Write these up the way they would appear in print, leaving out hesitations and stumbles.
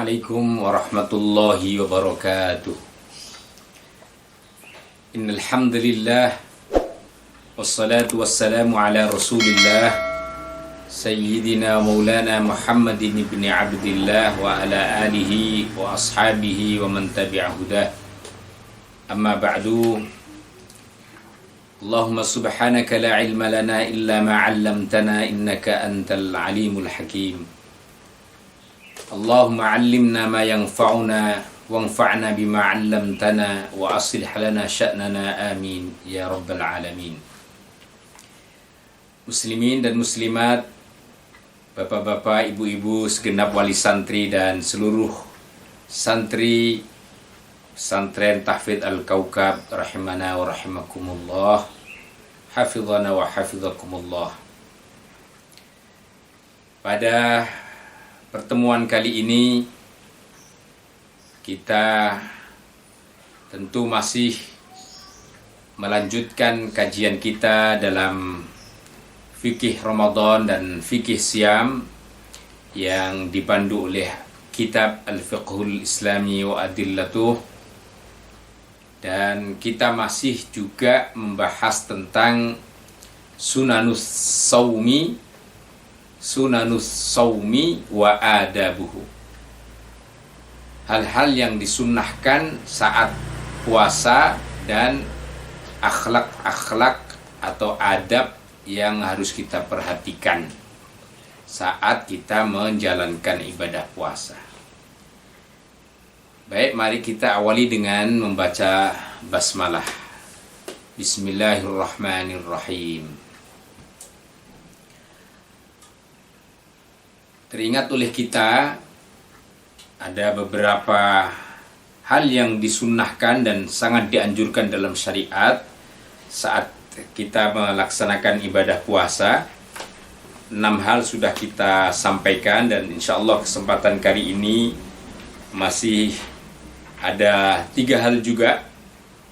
Assalamualaikum warahmatullahi wabarakatuh. Innal hamdalillah wassalatu wassalamu ala Rasulillah Sayyidina Maulana Muhammadin ibn Abdillah wa ala alihi wa ashabihi wa man tabi'a hudah. Amma ba'du. Allahumma subhanaka la ilma lana illa ma 'allamtana innaka antal alimul hakim. Allahumma 'allimna ma yanfa'una wanfa'na bima 'allamtana wa aslih lana sya'nana amin ya rabbal alamin. Muslimin dan muslimat, bapak-bapak, ibu-ibu, segenap wali santri dan seluruh santri pesantren Tahfidz Al-Kaukab rahimana wa rahimakumullah, hafizana wa hafizakumullah. Pada pertemuan kali ini kita tentu masih melanjutkan kajian kita dalam fikih Ramadan dan fikih Syam yang dipandu oleh kitab Al-Fiqhul Islami wa Adillatuh, dan kita masih juga membahas tentang Sunanus Saumi wa adabuhu, hal-hal yang disunnahkan saat puasa dan akhlak-akhlak atau adab yang harus kita perhatikan saat kita menjalankan ibadah puasa. Baik, mari kita awali dengan membaca basmalah. Bismillahirrahmanirrahim. Teringat oleh kita ada beberapa hal yang disunnahkan dan sangat dianjurkan dalam syariat saat kita melaksanakan ibadah puasa. 6 hal sudah kita sampaikan, dan insya Allah kesempatan kali ini masih ada 3 hal juga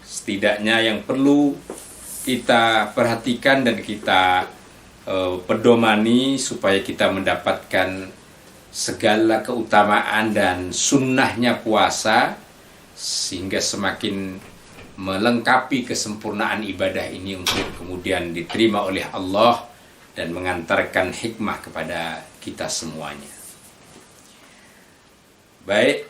setidaknya yang perlu kita perhatikan dan kita pedomani supaya kita mendapatkan segala keutamaan dan sunnahnya puasa, sehingga semakin melengkapi kesempurnaan ibadah ini untuk kemudian diterima oleh Allah dan mengantarkan hikmah kepada kita semuanya. Baik,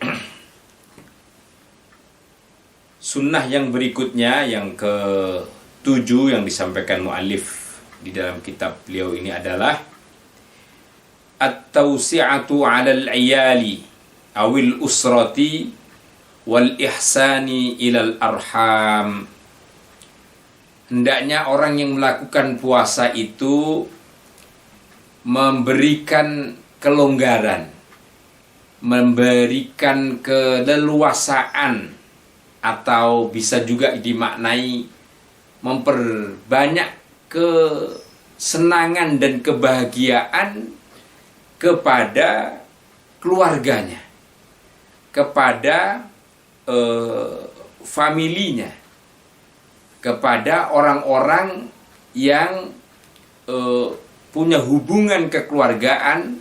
sunnah yang berikutnya, yang ke-7 yang disampaikan mu'allif di dalam kitab beliau ini adalah at-tawsi'atu 'alal 'iyali awil usrati wal ihsani ilal arham. Hendaknya orang yang melakukan puasa itu memberikan kelonggaran, memberikan keleluasaan, atau bisa juga dimaknai memperbanyak kesenangan dan kebahagiaan kepada keluarganya, kepada familinya, kepada orang-orang yang punya hubungan kekeluargaan,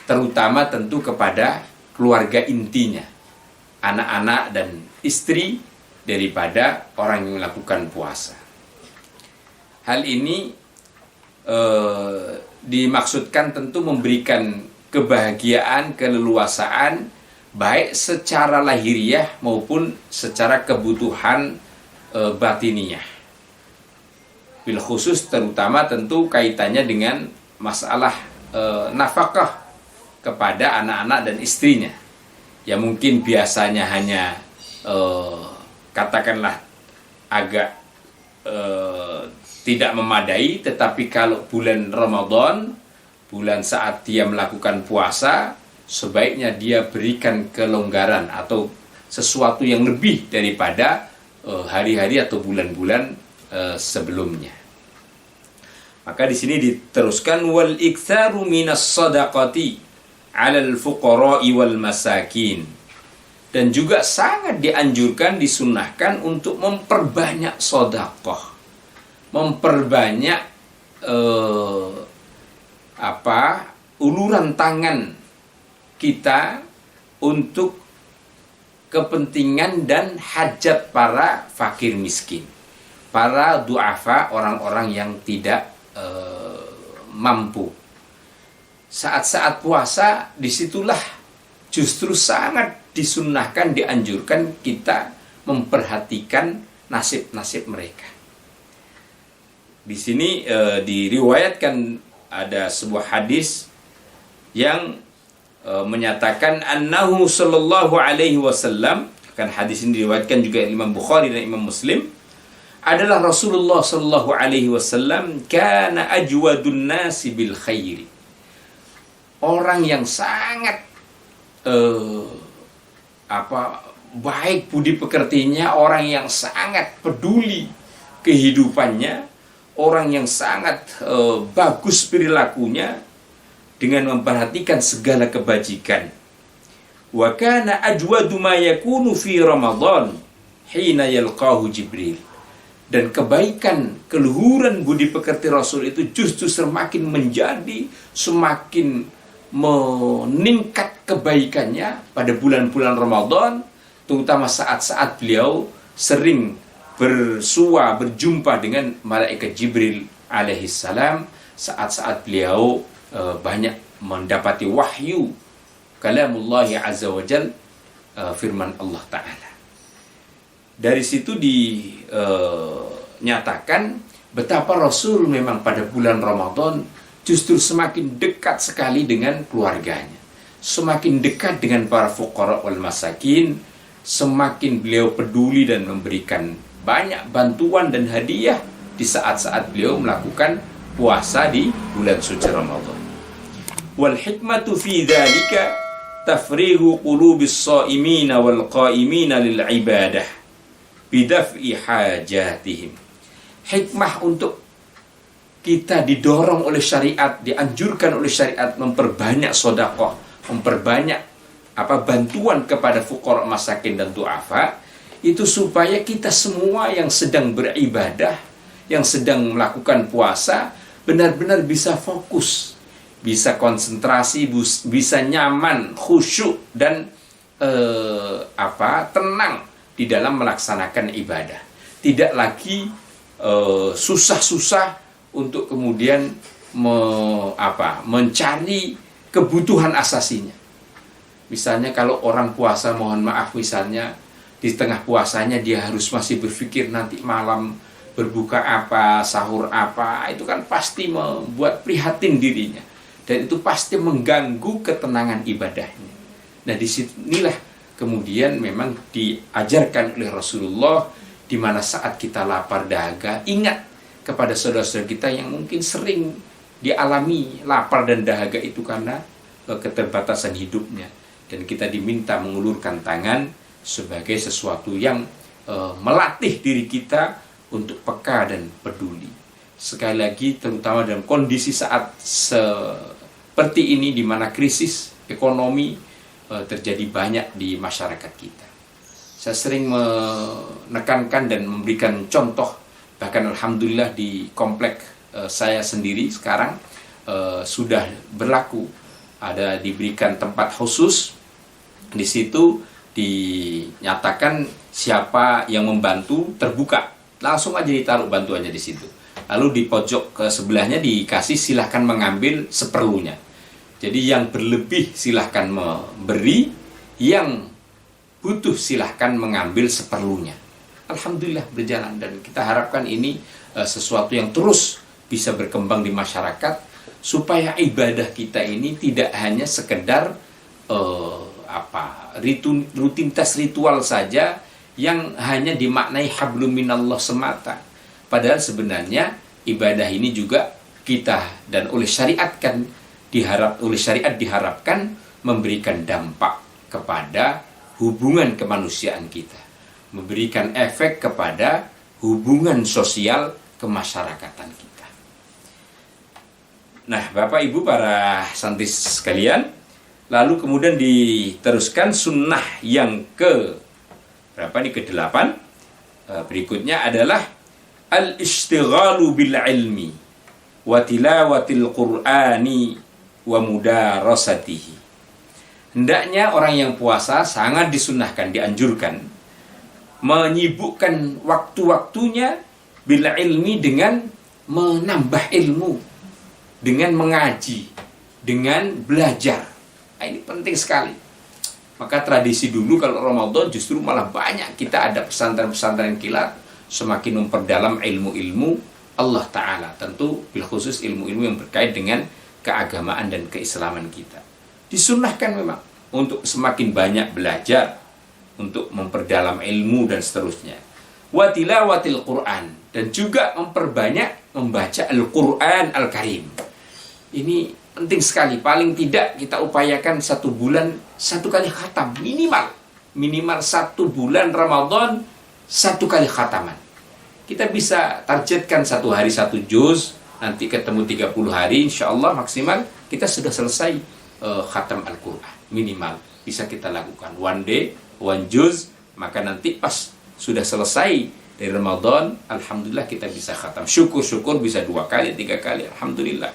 terutama tentu kepada keluarga intinya, anak-anak dan istri daripada orang yang melakukan puasa. Hal ini dimaksudkan tentu memberikan kebahagiaan, keleluasaan, baik secara lahiriah maupun secara kebutuhan batiniyah. Bil khusus terutama tentu kaitannya dengan masalah nafkah kepada anak-anak dan istrinya, yang mungkin biasanya hanya katakanlah agak tidak memadai, tetapi kalau bulan Ramadan, bulan saat dia melakukan puasa, sebaiknya dia berikan kelonggaran atau sesuatu yang lebih daripada hari-hari atau bulan-bulan sebelumnya. Maka di sini diteruskan wal iktsaru minas shadaqati 'alal fuqara'i wal masakin. Dan juga sangat dianjurkan, disunnahkan untuk memperbanyak sedekah, memperbanyak uluran tangan kita untuk kepentingan dan hajat para fakir miskin, para du'afa, orang-orang yang tidak mampu. Saat-saat puasa, disitulah justru sangat disunnahkan, dianjurkan kita memperhatikan nasib-nasib mereka. Di sini diriwayatkan ada sebuah hadis yang menyatakan annahu sallallahu alaihi wasallam, kan hadis ini diriwayatkan juga Imam Bukhari dan Imam Muslim, adalah Rasulullah sallallahu alaihi wasallam kana ajwadun nasi bil khairi, orang yang sangat baik budi pekertinya, orang yang sangat peduli kehidupannya, orang yang sangat bagus perilakunya dengan memperhatikan segala kebajikan. Wa kana ajwadu ma yakunu fi Ramadan hina yalqahu Jibril. Dan kebaikan, keluhuran budi pekerti Rasul itu justru semakin menjadi, semakin meningkat kebaikannya pada bulan-bulan Ramadan, terutama saat-saat beliau sering berjumpa dengan malaikat Jibril alaihissalam, saat-saat beliau banyak mendapati wahyu kalamullah azza wa jal, firman Allah Ta'ala. Dari situ dinyatakan betapa Rasul memang pada bulan Ramadan justru semakin dekat sekali dengan keluarganya, semakin dekat dengan para fuqara wal masakin, semakin beliau peduli dan memberikan banyak bantuan dan hadiah di saat-saat beliau melakukan puasa di bulan suci Ramadan. Wal hikmatu fi dzalika tafrighu qulubis shaimina wal qaimina lil ibadah bidaf'i hajatihim. Hikmah untuk kita didorong oleh syariat, dianjurkan oleh syariat memperbanyak sedekah, memperbanyak bantuan kepada fuqara masakin dan du'afa, itu supaya kita semua yang sedang beribadah, yang sedang melakukan puasa, benar-benar bisa fokus, bisa konsentrasi, bisa nyaman, khusyuk dan tenang di dalam melaksanakan ibadah. Tidak lagi susah-susah untuk kemudian mencari kebutuhan asasinya. Misalnya kalau orang puasa, mohon maaf, misalnya di tengah puasanya dia harus masih berpikir nanti malam berbuka apa, sahur apa, itu kan pasti membuat prihatin dirinya, dan itu pasti mengganggu ketenangan ibadahnya. Nah, disinilah kemudian memang diajarkan oleh Rasulullah, di mana saat kita lapar dahaga, ingat kepada saudara-saudara kita yang mungkin sering dialami lapar dan dahaga itu karena keterbatasan hidupnya, dan kita diminta mengulurkan tangan sebagai sesuatu yang melatih diri kita untuk peka dan peduli. Sekali lagi, terutama dalam kondisi saat seperti ini, di mana krisis ekonomi terjadi banyak di masyarakat kita. Saya sering menekankan dan memberikan contoh, bahkan alhamdulillah di komplek saya sendiri sekarang sudah berlaku, ada diberikan tempat khusus. Di situ dinyatakan siapa yang membantu terbuka, langsung aja ditaruh bantuannya di situ. Lalu di pojok ke sebelahnya dikasih silahkan mengambil seperlunya. Jadi yang berlebih silahkan memberi, yang butuh silahkan mengambil seperlunya. Alhamdulillah berjalan, dan kita harapkan ini sesuatu yang terus bisa berkembang di masyarakat, supaya ibadah kita ini tidak hanya sekedar rutinitas ritual saja yang hanya dimaknai hablum minallah semata. Padahal sebenarnya ibadah ini juga kita dan oleh syariat diharapkan memberikan dampak kepada hubungan kemanusiaan kita, memberikan efek kepada hubungan sosial kemasyarakatan kita. Nah, Bapak Ibu para santri sekalian, lalu kemudian diteruskan sunnah yang ke-8 berikutnya adalah al-ishtighalu bil ilmi wa tilawatil qur'ani wa mudarasatihi. Hendaknya orang yang puasa sangat disunahkan, dianjurkan menyibukkan waktu-waktunya bila ilmi dengan menambah ilmu, dengan mengaji, dengan belajar. Nah, ini penting sekali. Maka tradisi dulu kalau Ramadan justru malah banyak kita ada pesantren-pesantren kilat semakin memperdalam ilmu-ilmu Allah Ta'ala. Tentu bil khusus ilmu-ilmu yang berkait dengan keagamaan dan keislaman kita. Disunnahkan memang untuk semakin banyak belajar, untuk memperdalam ilmu dan seterusnya. Wa tilawatil Qur'an, dan juga memperbanyak membaca Al-Qur'an Al-Karim. Ini penting sekali. Paling tidak kita upayakan 1 bulan 1 kali khatam minimal 1 bulan Ramadan 1 kali khataman. Kita bisa targetkan 1 hari 1 juz, nanti ketemu 30 hari insya Allah maksimal kita sudah selesai khatam Al-Quran. Minimal bisa kita lakukan 1 day 1 juz, maka nanti pas sudah selesai dari Ramadan, alhamdulillah kita bisa khatam. Syukur-syukur bisa 2 kali 3 kali, alhamdulillah.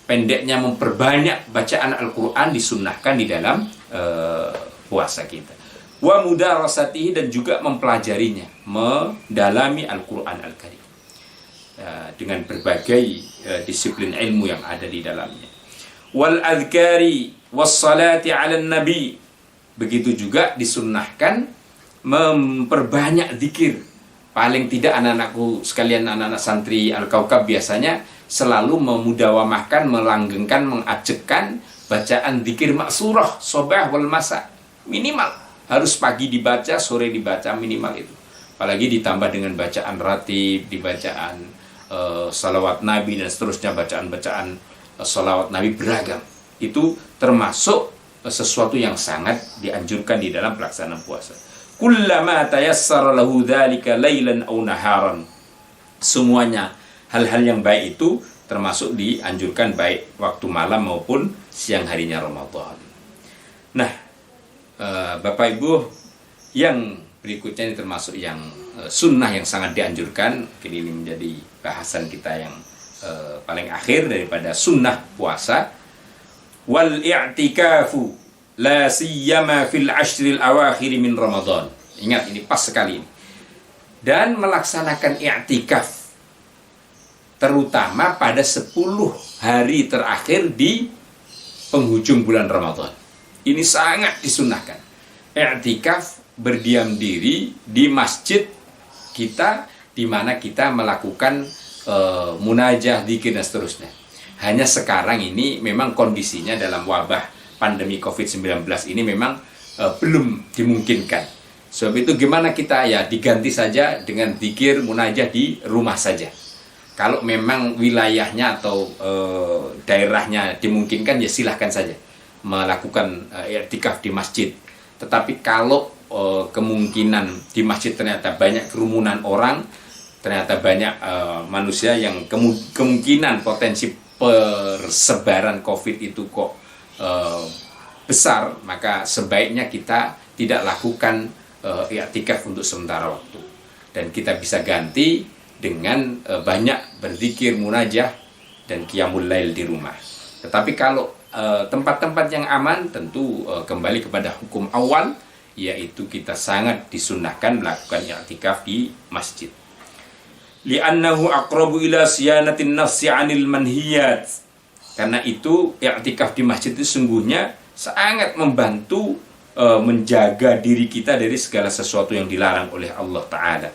Pendeknya memperbanyak bacaan Al-Quran disunnahkan di dalam puasa kita. Wa mudarasatihi, dan juga mempelajarinya, mendalami Al-Quran Al-Karim dengan berbagai disiplin ilmu yang ada di dalamnya. Wal adhkari was salati ala nabi, begitu juga disunnahkan memperbanyak zikir. Paling tidak anak-anakku sekalian, anak-anak santri Al-Kaukab biasanya selalu memudawamahkan, melanggengkan, mengajekkan bacaan zikir maksurah sobah wal masa. Minimal harus pagi dibaca, sore dibaca, minimal itu. Apalagi ditambah dengan bacaan ratib, dibacaan salawat Nabi dan seterusnya, bacaan-bacaan salawat Nabi beragam. Itu termasuk sesuatu yang sangat dianjurkan di dalam pelaksanaan puasa. Kullama tayassara lahu dzalika lailan aw naharan. Semuanya hal-hal yang baik itu termasuk dianjurkan baik waktu malam maupun siang harinya Ramadan. Nah, Bapak Ibu, yang berikutnya ini termasuk yang sunnah yang sangat dianjurkan. Ini menjadi bahasan kita yang paling akhir daripada sunnah puasa. Wal i'tikafu la siyama fil ashril awakhir min Ramadan. Ingat, ini pas sekali ini. Dan melaksanakan i'tikaf terutama pada 10 hari terakhir di penghujung bulan Ramadan. Ini sangat disunahkan. I'tikaf, berdiam diri di masjid kita, di mana kita melakukan munajah, dzikir dan seterusnya. Hanya sekarang ini memang kondisinya dalam wabah pandemi COVID-19 ini memang belum dimungkinkan. Sebab itu gimana kita ya diganti saja dengan dzikir munajah di rumah saja. Kalau memang wilayahnya atau daerahnya dimungkinkan, ya silahkan saja melakukan i'tikaf di masjid. Tetapi kalau kemungkinan di masjid ternyata banyak kerumunan orang, ternyata banyak manusia yang kemungkinan potensi persebaran COVID itu kok besar, maka sebaiknya kita tidak lakukan i'tikaf untuk sementara waktu. Dan kita bisa ganti dengan banyak berzikir, munajah, dan qiyamul lail di rumah. Tetapi kalau tempat-tempat yang aman, tentu kembali kepada hukum awal, yaitu kita sangat disunnahkan melakukan i'tikaf di masjid. Li'annahu aqrabu ila siyanatin nafsi 'anil manhiyat. Karena itu i'tikaf di masjid itu sungguhnya sangat membantu menjaga diri kita dari segala sesuatu yang dilarang oleh Allah Ta'ala.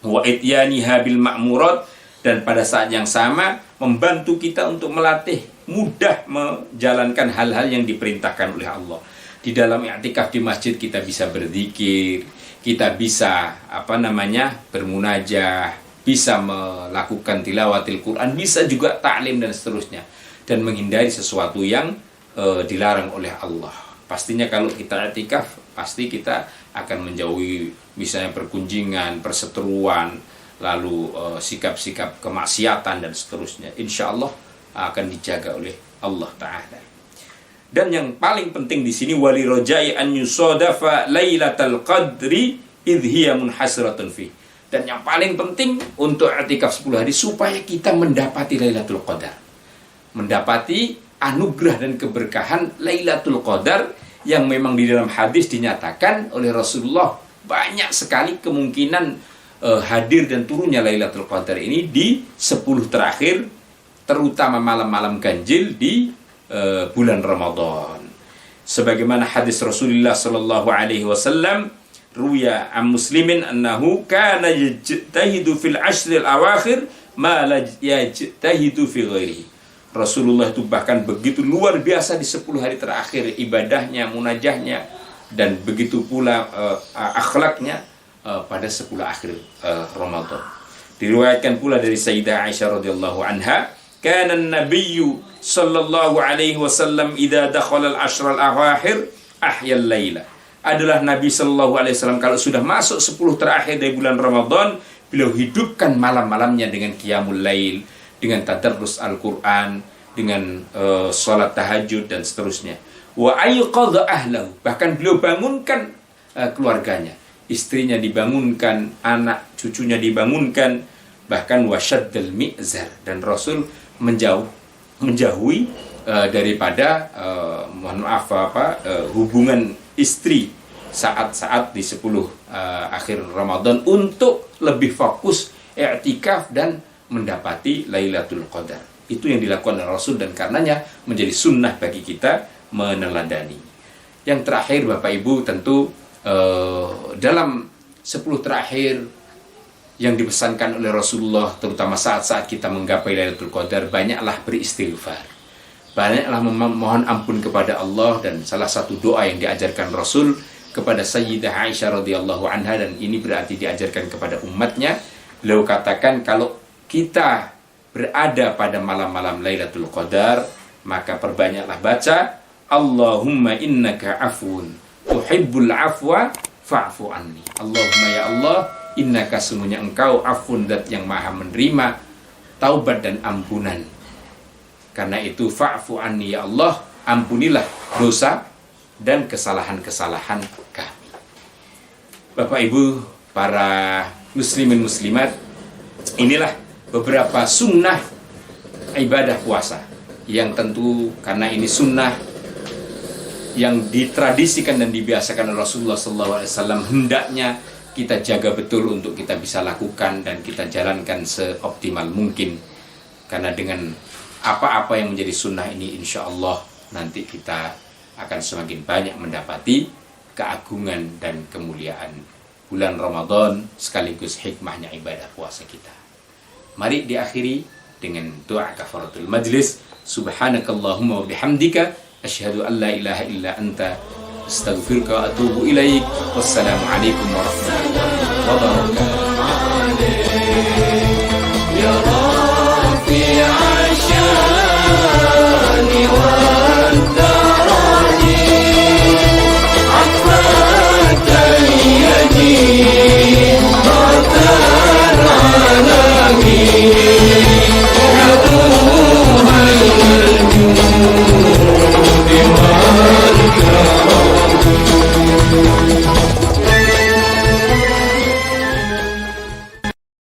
Wa ityaniha bil ma'murat, dan pada saat yang sama membantu kita untuk melatih mudah menjalankan hal-hal yang diperintahkan oleh Allah. Di dalam i'tikaf di masjid kita bisa berzikir, kita bisa bermunajah, bisa melakukan tilawatil Quran, bisa juga ta'lim dan seterusnya, dan menghindari sesuatu yang dilarang oleh Allah. Pastinya kalau kita i'tikaf, pasti kita akan menjauhi misalnya perkunjingan, perseteruan, lalu sikap-sikap kemaksiatan dan seterusnya. Insya Allah akan dijaga oleh Allah Ta'ala. Dan yang paling penting di sini, wali rojai an yusadafa lailatal qadri idh hiya munhasratun fi. Dan yang paling penting untuk i'tikaf 10 hari supaya kita mendapati Lailatul Qadar. Mendapati anugerah dan keberkahan Lailatul Qadar yang memang di dalam hadis dinyatakan oleh Rasulullah banyak sekali kemungkinan hadir dan turunnya Lailatul Qadar ini di 10 terakhir, terutama malam-malam ganjil di bulan Ramadan. Sebagaimana hadis Rasulullah sallallahu alaihi wasallam, ruya an Muslimin annahu kana yajtahidu fil ashril awakhir ma la yajtahidu fi ghairihi. Rasulullah itu bahkan begitu luar biasa di 10 hari terakhir ibadahnya, munajahnya, dan begitu pula akhlaknya pada 10 akhir Ramadan. Diriwayatkan pula dari Sayyidah Aisyah radhiyallahu anha, kana an-nabiyyu sallallahu alaihi wasallam idza dakhala al-ashr al-awakhir ahya al-laila. Adalah Nabi sallallahu alaihi wasallam kalau sudah masuk 10 terakhir dari bulan Ramadan, beliau hidupkan malam-malamnya dengan qiyamul lail, dengan tadarrus Al-Quran, dengan salat tahajud dan seterusnya. Wa ayqadha ahlahu, bahkan beliau bangunkan keluarganya, istrinya dibangunkan, anak cucunya dibangunkan, bahkan wasyaddal mi'zar, dan Rasul menjauhi daripada hubungan istri saat-saat di 10 akhir Ramadan untuk lebih fokus i'tikaf dan mendapati Lailatul Qadar. Itu yang dilakukan oleh Rasul, dan karenanya menjadi sunnah bagi kita meneladani. Yang terakhir Bapak Ibu, tentu dalam 10 terakhir yang dipesankan oleh Rasulullah, terutama saat-saat kita menggapai Lailatul Qadar, banyaklah beristighfar, banyaklah memohon ampun kepada Allah. Dan salah satu doa yang diajarkan Rasul kepada Sayyidah Aisyah radhiyallahu anha, dan ini berarti diajarkan kepada umatnya, beliau katakan, kalau kita berada pada malam-malam Lailatul Qadar, maka perbanyaklah baca Allahumma innaka afun tuhibbul afwa fa'fu anni. Allahumma ya Allah, innaka, sesungguhnya engkau afun, zat yang maha menerima taubat dan ampunan. Karena itu fa'fu anni ya Allah, ampunilah dosa dan kesalahan-kesalahan kami. Bapak Ibu, para muslimin muslimat, inilah beberapa sunnah ibadah puasa yang tentu karena ini sunnah yang ditradisikan dan dibiasakan oleh Rasulullah SAW, hendaknya kita jaga betul untuk kita bisa lakukan dan kita jalankan seoptimal mungkin. Karena dengan apa-apa yang menjadi sunnah ini, insya Allah nanti kita akan semakin banyak mendapati keagungan dan kemuliaan bulan Ramadan sekaligus hikmahnya ibadah puasa kita. Mari diakhiri dengan doa kafaratul majlis. Subhanakallahumma wa bihamdika asyhadu an la ilaha illa anta astaghfiruka wa atubu ilaik. Wassalamu alaikum warahmatullahi wabarakatuh.